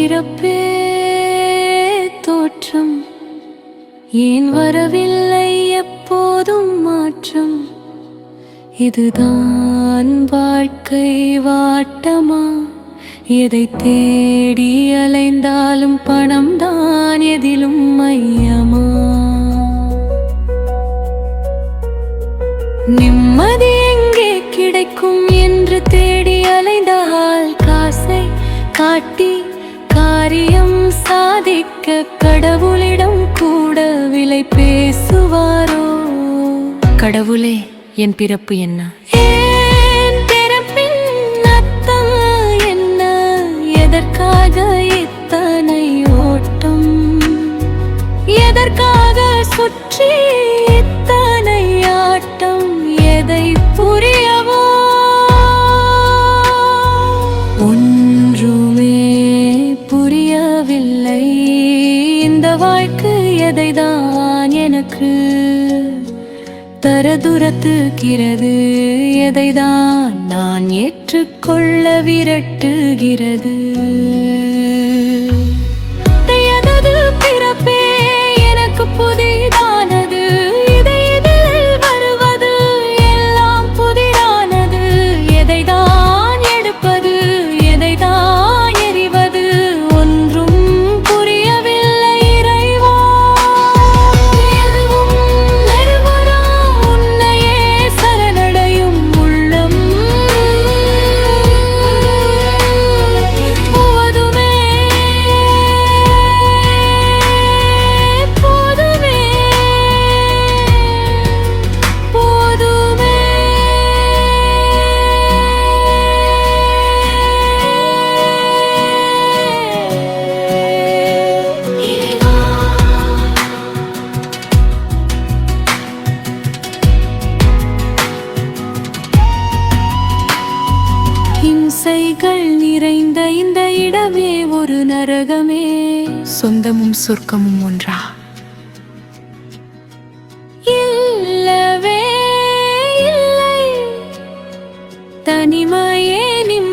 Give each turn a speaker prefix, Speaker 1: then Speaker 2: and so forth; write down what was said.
Speaker 1: பிறப்பே தோற்றம், ஏன் வரவில்லை எப்போதும் மாற்றம்? இதுதான் வாழ்க்கை வாட்டமா? எதை தேடி அலைந்தாலும் பணம் தான் எதிலும் மையமா? நிம்மதி எங்கே கிடைக்கும் என்று தேடி அலைந்தால் காசை காட்டி காரியம் சாதிக்க கடவுளிடம் கூட விலை பேசுவாரோ? கடவுளே, என் பிறப்பு என்ன? என் பிறப்பின் அர்த்தம் என்ன? எதற்காக இத்தனை ஓட்டம்? எதற்காக சுற்றி இத்தனை ஆட்டம்? எதை புரியவோ? ஒன்றுமே புரியவில்லை. இந்த வாழ்க்கை எதைதான் எனக்கு தரதுரத்துகிறது? எதைதான் நான் ஏற்றுக்கொள்ள விரட்டுகிறது? எனது பிறப்பே எனக்கு புதிதானது. இதில் வருவது எல்லாம் புதிரானது. எதைதான் எடுப்பது, எதைதான் எறிவது? ஒன்றும் புரியவில்லை இறைவா. எதுவும் நெருவராம் உன்னையே சரணடையும் உள்ளம். போதுமே போதுமே போதுமே. இம்சைகள் நிறைந்த இந்த இடமே ஒரு நரகமே. சொந்தமும் சொர்க்கமும் ஒன்றா? இல்லவே இல்லை. தனிமையே நிம்மதி.